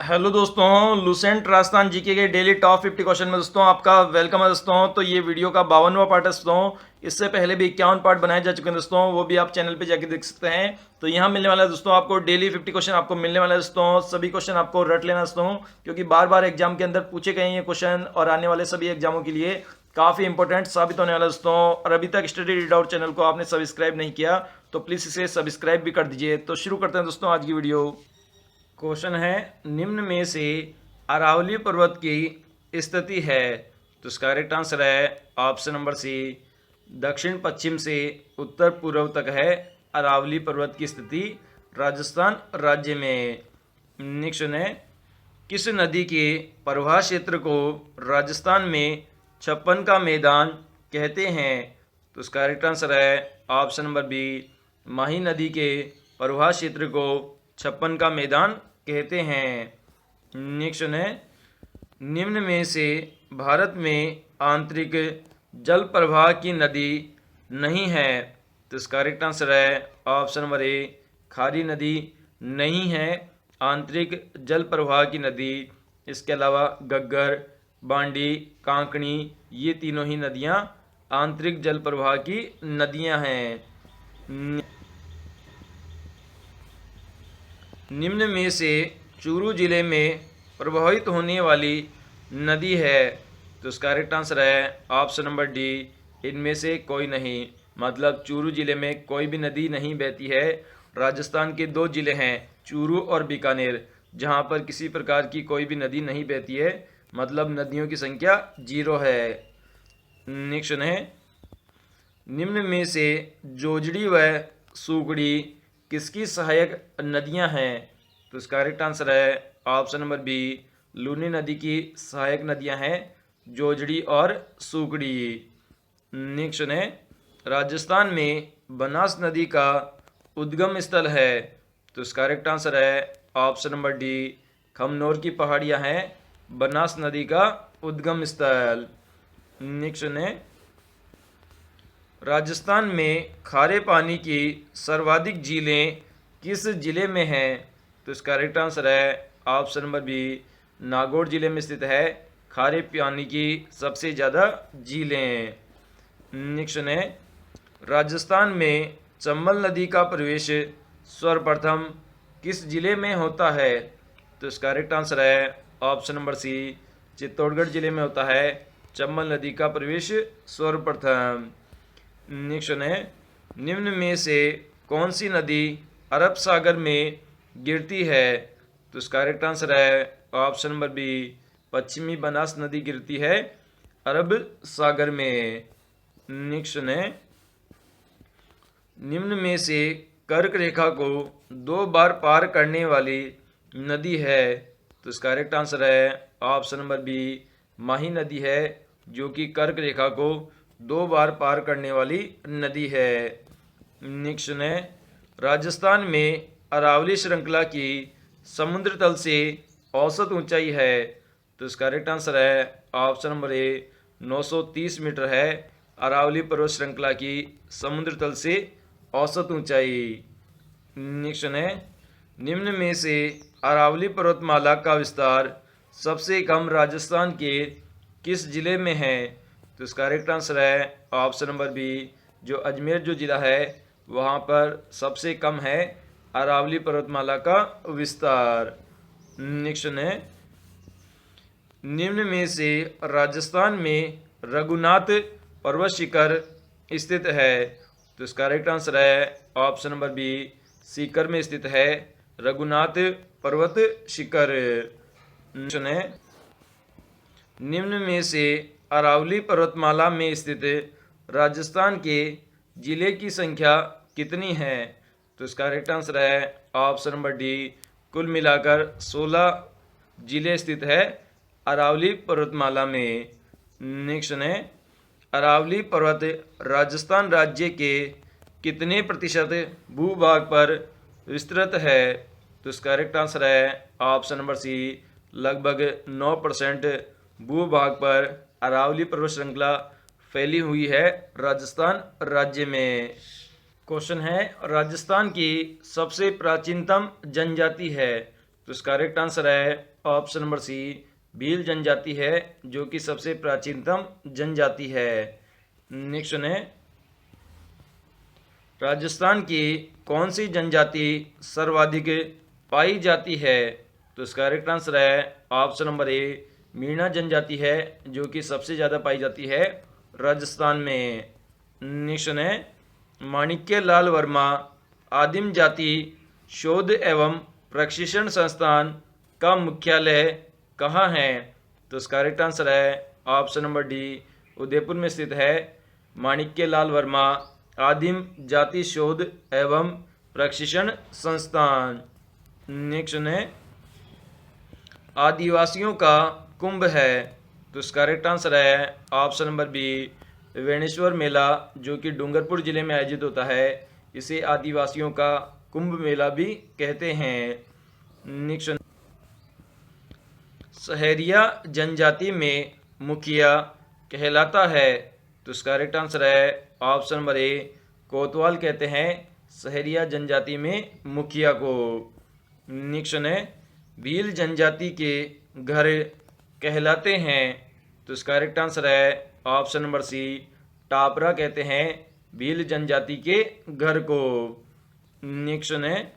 Hello दोस्तों, Lucent Rajasthan GK के daily top 50 question में दोस्तों आपका वेलकम है दोस्तों। तो ये वीडियो का 52वां पार्ट है दोस्तों। इससे पहले भी 51 पार्ट बनाए जा चुके हैं दोस्तों, वो भी आप चैनल पे जाके देख सकते हैं। तो यहाँ मिलने वाला है दोस्तों आपको डेली 50 क्वेश्चन आपको मिलने वाला है दोस्तों। सभी क्वेश्चन आपको रट लेना दोस्तों, क्योंकि बार बार एग्जाम के अंदर पूछे गए ये क्वेश्चन और आने वाले सभी एग्जामों के लिए काफ़ी इंपॉर्टेंट साबित होने वाला है दोस्तों। और अभी तक स्टडी रीड आउट चैनल को आपने सब्सक्राइब नहीं किया तो प्लीज़ इसे सब्सक्राइब भी कर दीजिए। तो शुरू करते हैं दोस्तों आज की वीडियो। क्वेश्चन है, निम्न में से अरावली पर्वत की स्थिति है। तो इसका करेक्ट आंसर है ऑप्शन नंबर सी, दक्षिण पश्चिम से उत्तर पूर्व तक है अरावली पर्वत की स्थिति राजस्थान राज्य में। नेक्स्ट है, किस नदी के प्रवाह क्षेत्र को राजस्थान में छप्पन का मैदान कहते हैं। तो इसका करेक्ट आंसर है ऑप्शन नंबर बी, माही नदी के प्रवाह क्षेत्र को छप्पन का मैदान कहते हैं। नेक्स्ट है, निम्न में से भारत में आंतरिक जल प्रवाह की नदी नहीं है। तो इसका करेक्ट आंसर है ऑप्शन नंबर ए, खारी नदी नहीं है आंतरिक जल प्रवाह की नदी। इसके अलावा गग्गर, बांडी, कांकणी ये तीनों ही नदियां आंतरिक जल प्रवाह की नदियां हैं। निम्न में से चूरू जिले में प्रवाहित होने वाली नदी है। तो इसका करेक्ट आंसर है ऑप्शन नंबर डी, इनमें से कोई नहीं। मतलब चूरू जिले में कोई भी नदी नहीं बहती है। राजस्थान के दो जिले हैं, चूरू और बीकानेर, जहां पर किसी प्रकार की कोई भी नदी नहीं बहती है। मतलब नदियों की संख्या 0 है। नेक्स्ट है, निम्न में से जोजड़ी व सूगड़ी किसकी सहायक नदियां हैं। तो इसका करेक्ट आंसर है ऑप्शन नंबर बी, लूनी नदी की सहायक नदियां हैं जोजड़ी और सूगड़ी। नेक्स्ट है, राजस्थान में बनास नदी का उद्गम स्थल है। तो इसका करेक्ट आंसर है ऑप्शन नंबर डी, खमनोर की पहाड़ियां हैं बनास नदी का उद्गम स्थल। नेक्स्ट है, राजस्थान में खारे पानी की सर्वाधिक झीलें किस जिले में हैं। तो इसका करेक्ट आंसर है ऑप्शन नंबर बी, नागौर जिले में स्थित है खारे पानी की सबसे ज़्यादा झीलें। नेक्स्ट है, राजस्थान में चंबल नदी का प्रवेश सर्वप्रथम किस जिले में होता है। तो इसका करेक्ट आंसर है ऑप्शन नंबर सी, चित्तौड़गढ़ जिले में होता है चंबल नदी का प्रवेश सर्वप्रथम। नेक्स्ट है, निम्न में से कौन सी नदी अरब सागर में गिरती है। तो इसका करेक्ट आंसर है ऑप्शन नंबर बी, पश्चिमी बनास नदी गिरती है अरब सागर में। नेक्स्ट है, निम्न में से कर्क रेखा को 2 बार पार करने वाली नदी है। तो इसका करेक्ट आंसर है ऑप्शन नंबर बी, माही नदी है जो कि कर्क रेखा को 2 बार पार करने वाली नदी है। नेक्स्ट है, राजस्थान में अरावली श्रृंखला की समुद्र तल से औसत ऊंचाई है। तो इसका करेक्ट आंसर है ऑप्शन नंबर ए, 930 मीटर है अरावली पर्वत श्रृंखला की समुद्र तल से औसत ऊंचाई। नेक्स्ट है, निम्न में से अरावली पर्वतमाला का विस्तार सबसे कम राजस्थान के किस जिले में है। तो इसका करेक्ट आंसर है ऑप्शन नंबर बी, जो अजमेर जो जिला है वहाँ पर सबसे कम है अरावली पर्वतमाला का विस्तार। नेक्स्ट है, निम्न में से राजस्थान में रघुनाथ पर्वत शिखर स्थित है। तो इसका करेक्ट आंसर है ऑप्शन नंबर बी, सीकर में स्थित है रघुनाथ पर्वत शिखर। नेक्स्ट है, निम्न में से अरावली पर्वतमाला में स्थित राजस्थान के जिले की संख्या कितनी है। तो इसका करेक्ट आंसर है ऑप्शन नंबर डी, कुल मिलाकर 16 जिले स्थित है अरावली पर्वतमाला में। नेक्स्ट है, अरावली पर्वत राजस्थान राज्य के कितने प्रतिशत भूभाग पर विस्तृत है। तो इसका करेक्ट आंसर है ऑप्शन नंबर सी, लगभग 9% भूभाग पर अरावली पर्वत श्रृंखला फैली हुई है राजस्थान राज्य में। क्वेश्चन है, राजस्थान की सबसे प्राचीनतम जनजाति है। तो इसका करेक्ट आंसर है ऑप्शन नंबर सी, भील जनजाति है जो कि सबसे प्राचीनतम जनजाति है। नेक्स्ट है, राजस्थान की कौन सी जनजाति सर्वाधिक पाई जाती है? तो इसका करेक्ट आंसर है ऑप्शन नंबर ए, मीणा जनजाति है जो कि सबसे ज़्यादा पाई जाती है राजस्थान में। नेक्स्ट है, माणिक्य लाल वर्मा आदिम जाति शोध एवं प्रशिक्षण संस्थान का मुख्यालय कहाँ है? तो इसका करेक्ट आंसर है ऑप्शन नंबर डी, उदयपुर में स्थित है माणिक्य लाल वर्मा आदिम जाति शोध एवं प्रशिक्षण संस्थान। नेक्स्ट है, आदिवासियों का कुंभ है। तो इसका करेक्ट आंसर है ऑप्शन नंबर बी, वेणेश्वर मेला जो कि डूंगरपुर जिले में आयोजित होता है, इसे आदिवासियों का कुंभ मेला भी कहते हैं। नेक्स्ट, सहरिया जनजाति में मुखिया कहलाता है। तो इसका करेक्ट आंसर है ऑप्शन नंबर ए, कोतवाल कहते हैं सहरिया जनजाति में मुखिया को। नेक्स्ट है, भील जनजाति के घर कहलाते हैं। तो इसका करेक्ट आंसर है ऑप्शन नंबर सी, टापरा कहते हैं भील जनजाति के घर को। नेक्स्ट है,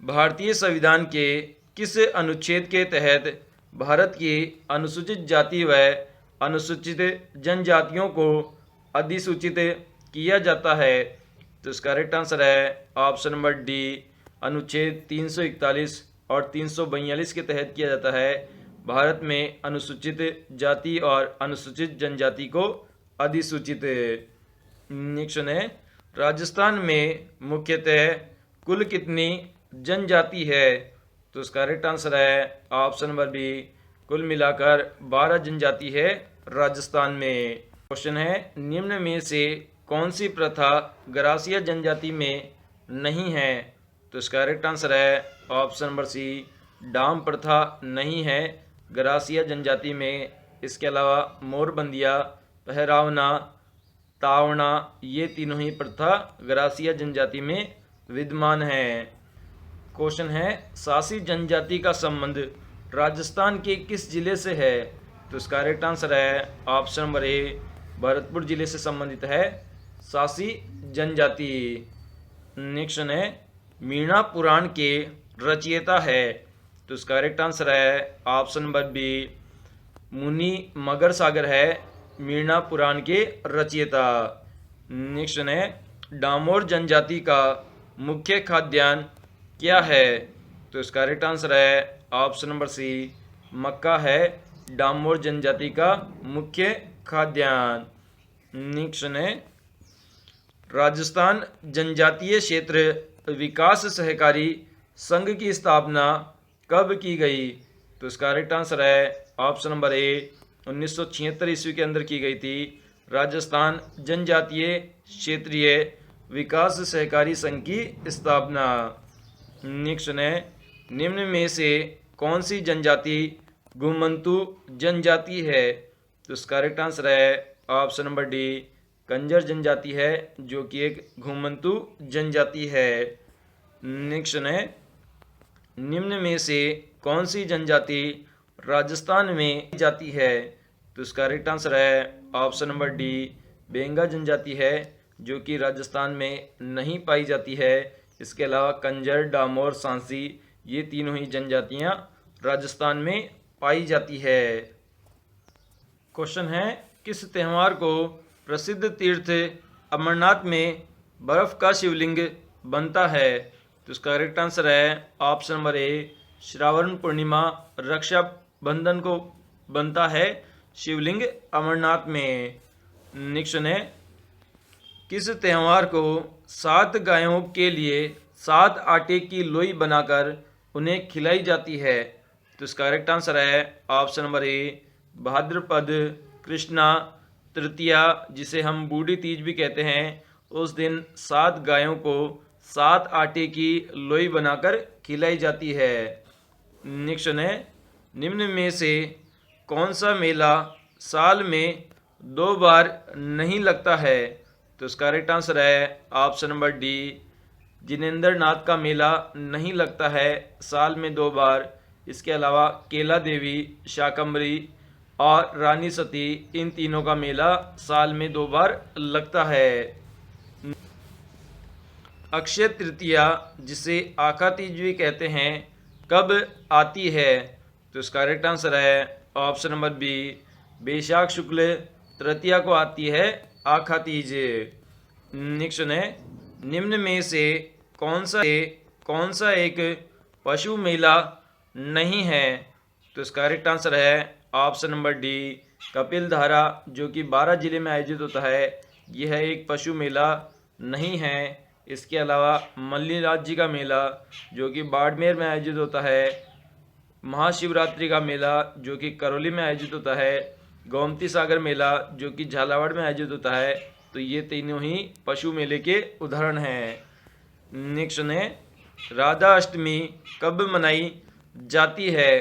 भारतीय संविधान के किस अनुच्छेद के तहत भारत की अनुसूचित जाति व अनुसूचित जनजातियों को अधिसूचित किया जाता है? तो इसका करेक्ट आंसर है ऑप्शन नंबर डी, अनुच्छेद 341 और 342 के तहत किया जाता है। भारत में अनुसूचित जाति और अनुसूचित जनजाति को अधिसूचित। नेक्स्ट है, राजस्थान में मुख्यतः कुल कितनी जनजाति है? तो इसका करेक्ट आंसर है ऑप्शन नंबर बी, कुल मिलाकर 12 जनजाति है राजस्थान में। क्वेश्चन है, निम्न में से कौन सी प्रथा गरासिया जनजाति में नहीं है? तो इसका करेक्ट आंसर है ऑप्शन नंबर सी, डाम प्रथा नहीं है गरासिया जनजाति में। इसके अलावा मोरबंदिया, पहरावना, तावना, ये तीनों ही प्रथा गरासिया जनजाति में विद्यमान है। क्वेश्चन है, सासी जनजाति का संबंध राजस्थान के किस जिले से है? तो इसका करेक्ट आंसर है ऑप्शन नंबर ए, भरतपुर जिले से संबंधित है सासी जनजाति। नेक्स्ट है, मीणा पुराण के रचयिता है। तो इसका करेक्ट आंसर है ऑप्शन नंबर बी, मुनि मगर सागर है मीणा पुराण के रचयिता। नेक्स्ट है, डामोर जनजाति का मुख्य खाद्यान्न क्या है? तो इसका करेक्ट आंसर है ऑप्शन नंबर सी, मक्का है डामोर जनजाति का मुख्य खाद्यान्न। नेक्स्ट है, राजस्थान जनजातीय क्षेत्र विकास सहकारी संघ की स्थापना कब की गई? तो इसका करेक्ट आंसर है ऑप्शन नंबर ए, 1976 ईस्वी के अंदर की गई थी राजस्थान जनजातीय क्षेत्रीय विकास सहकारी संघ की स्थापना। नेक्स्ट है, निम्न में से कौन सी जनजाति घुमंतु जनजाति है? तो इसका करेक्ट आंसर है ऑप्शन नंबर डी, कंजर जनजाति है जो कि एक घुमंतु जनजाति है। नेक्स्ट है, निम्न में से कौन सी जनजाति राजस्थान में जाती है? तो इसका करेक्ट आंसर है ऑप्शन नंबर डी, बेंगा जनजाति है जो कि राजस्थान में नहीं पाई जाती है। इसके अलावा कंजर, डामोर, सांसी, ये तीनों ही जनजातियां राजस्थान में पाई जाती है। क्वेश्चन है, किस त्यौहार को प्रसिद्ध तीर्थ अमरनाथ में बर्फ का शिवलिंग बनता है? तो इसका करेक्ट आंसर है ऑप्शन नंबर ए, श्रावण पूर्णिमा रक्षाबंधन को बनता है शिवलिंग अमरनाथ में। नेक्स्ट है, किस त्यौहार को 7 गायों के लिए 7 आटे की लोई बनाकर उन्हें खिलाई जाती है? तो इसका करेक्ट आंसर है ऑप्शन नंबर ए, भाद्रपद कृष्णा तृतीया, जिसे हम बूढ़ी तीज भी कहते हैं, उस दिन 7 गायों को 7 आटे की लोई बनाकर खिलाई जाती है। नेक्स्ट है, निम्न में से कौन सा मेला साल में 2 बार नहीं लगता है? तो इसका करेक्ट आंसर है ऑप्शन नंबर डी, जिनेंद्र नाथ का मेला नहीं लगता है साल में 2 बार। इसके अलावा केला देवी, शाकंभरी और रानी सती, इन तीनों का मेला साल में 2 बार लगता है। अक्षय तृतीया, जिसे आका तीज भी कहते हैं, कब आती है? तो इसका करेक्ट आंसर है ऑप्शन नंबर बी, बैशाख शुक्ल तृतीया को आती है आखा तीज। नेक्स्ट है, निम्न में से कौन सा एक पशु मेला नहीं है? तो इसका करेक्ट आंसर है ऑप्शन नंबर डी, कपिल धारा, जो कि 12 जिले में आयोजित होता है, यह एक पशु मेला नहीं है। इसके अलावा मल्लीनाथ जी का मेला, जो कि बाड़मेर में आयोजित होता है, महाशिवरात्रि का मेला, जो कि करौली में आयोजित होता है, गोमती सागर मेला, जो कि झालावाड़ में आयोजित होता है, तो ये तीनों ही पशु मेले के उदाहरण हैं। नेक्स्ट है, राधा अष्टमी कब मनाई जाती है?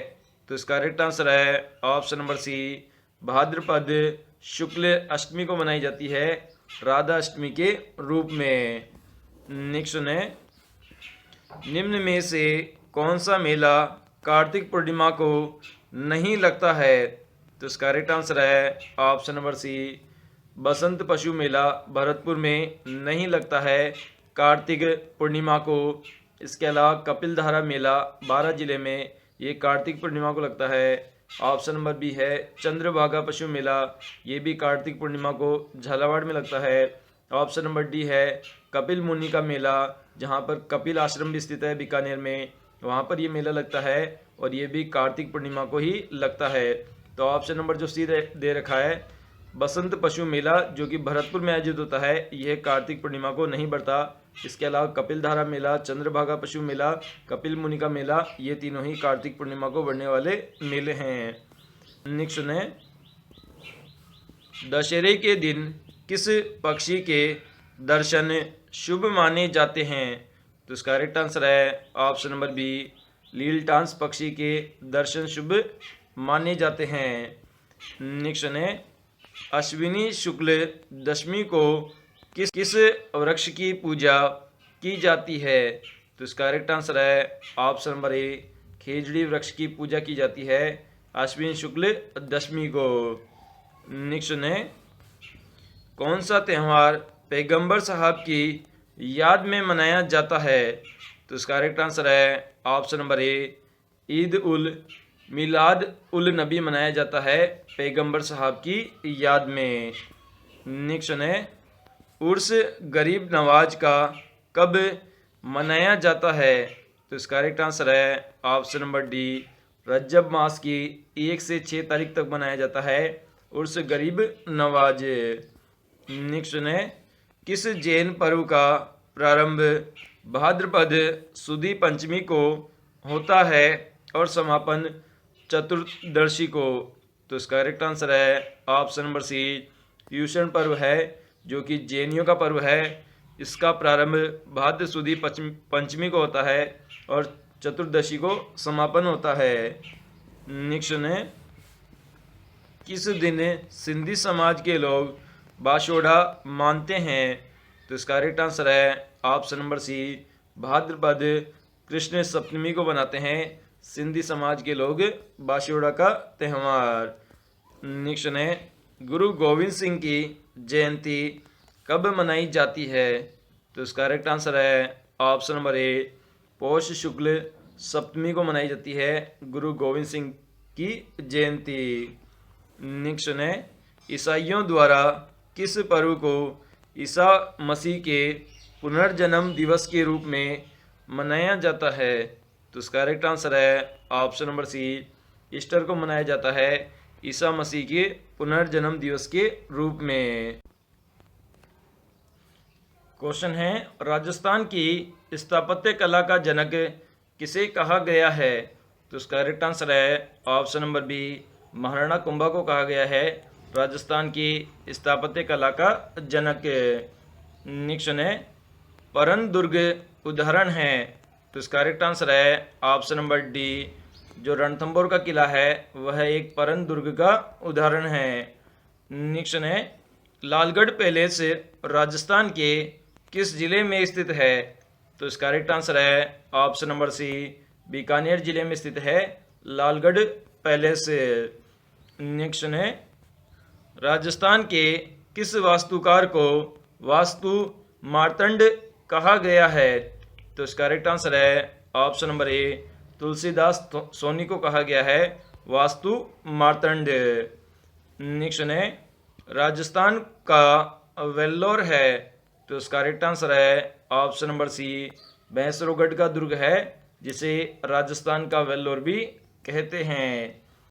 तो इसका करेक्ट आंसर है ऑप्शन नंबर सी, भाद्रपद शुक्ल अष्टमी को मनाई जाती है राधा अष्टमी के रूप में। नेक्स्ट है, निम्न में से कौन सा मेला कार्तिक पूर्णिमा को नहीं लगता है? तो इसका करेक्ट आंसर है ऑप्शन नंबर सी, बसंत पशु मेला भरतपुर में नहीं लगता है कार्तिक पूर्णिमा को। इसके अलावा कपिल धारा मेला 12 जिले में ये कार्तिक पूर्णिमा को लगता है। ऑप्शन नंबर बी है चंद्रभागा पशु मेला, ये भी कार्तिक पूर्णिमा को झालावाड़ में लगता है। ऑप्शन नंबर डी है कपिल मुनि का मेला, जहाँ पर कपिल आश्रम भी स्थित है बीकानेर में, वहाँ पर ये मेला लगता है और ये भी कार्तिक पूर्णिमा को ही लगता है। तो ऑप्शन नंबर जो सी दे रखा है बसंत पशु मेला, जो कि भरतपुर में आयोजित होता है, यह कार्तिक पूर्णिमा को नहीं बढ़ता। इसके अलावा कपिल धारा मेला, चंद्रभागा पशु मेला, कपिल मुनि का मेला, ये तीनों ही कार्तिक पूर्णिमा को बढ़ने वाले मेले हैं। नेक्स्ट है, दशहरे के दिन किस पक्षी के दर्शन शुभ माने जाते हैं? तो इसका करेक्ट आंसर है ऑप्शन नंबर बी, लीलटांस पक्षी के दर्शन शुभ माने जाते हैं। नेक्स्ट है, अश्विनी शुक्ल दशमी को किस वृक्ष की पूजा की जाती है? तो इसका करेक्ट आंसर है ऑप्शन नंबर ए, खेजड़ी वृक्ष की पूजा की जाती है अश्विनी शुक्ल दशमी को। नेक्स्ट है, कौन सा त्यौहार पैगंबर साहब की याद में मनाया जाता है? तो इसका करेक्ट आंसर है ऑप्शन नंबर ए, ईद उल मिलाद उल नबी मनाया जाता है पैगंबर साहब की याद में। नेक्स्ट है, उर्स गरीब नवाज का कब मनाया जाता है? तो इसका करेक्ट आंसर है ऑप्शन नंबर डी, रजब मास की 1 से 6 तारीख तक मनाया जाता है उर्स गरीब नवाज। नेक्स्ट है, किस जैन पर्व का प्रारंभ भाद्रपद सुदी पंचमी को होता है और समापन चतुर्दशी को? तो इसका करेक्ट आंसर है ऑप्शन नंबर सी, ट्यूशन पर्व है, जो कि जैनियों का पर्व है। इसका प्रारंभ भाद्र सुदी पंचमी को होता है और चतुर्दशी को समापन होता है। नेक्स्ट है, किस दिन सिंधी समाज के लोग बाशोड़ा मानते हैं? तो इसका करेक्ट आंसर है ऑप्शन नंबर सी, भाद्रपद कृष्ण सप्तमी को बनाते हैं सिंधी समाज के लोग बाशोड़ा का त्यौहार। नेक्स्ट है, गुरु गोविंद सिंह की जयंती कब मनाई जाती है? तो इसका करेक्ट आंसर है ऑप्शन नंबर ए, पौष शुक्ल सप्तमी को मनाई जाती है गुरु गोविंद सिंह की जयंती। नेक्स्ट है, ईसाइयों द्वारा किस पर्व को ईसा मसीह के पुनर्जन्म दिवस के रूप में मनाया जाता है? तो इसका करेक्ट आंसर है ऑप्शन नंबर सी, ईस्टर को मनाया जाता है ईसा मसीह के पुनर्जन्म दिवस के रूप में। क्वेश्चन है, राजस्थान की स्थापत्य कला का जनक किसे कहा गया है? तो इसका करेक्ट आंसर है option number B, Maharana Kumbha को कहा गया है राजस्थान की स्थापत्य कला का जनक। नेक्स्ट है, परन दुर्ग उदाहरण है? तो इसका करेक्ट आंसर है ऑप्शन नंबर डी, जो रणथंभौर का किला है वह एक परन दुर्ग का उदाहरण है। नेक्स्ट है, लालगढ़ पैलेस राजस्थान के किस जिले में स्थित है? तो इसका करेक्ट आंसर है ऑप्शन नंबर सी, बीकानेर जिले में स्थित है लालगढ़ पैलेस। नेक्स्ट है, राजस्थान के किस वास्तुकार को वास्तु मार्तंड कहा गया है? तो इसका करेक्ट आंसर है option number A, Tulsidas Soni को कहा गया है वास्तु मार्तंड। नेक्स्ट है, राजस्थान का वेल्लोर है, तो इसका करेक्ट आंसर है ऑप्शन नंबर सी, भैंसरोगढ़ का दुर्ग है जिसे राजस्थान का वेल्लोर भी कहते हैं।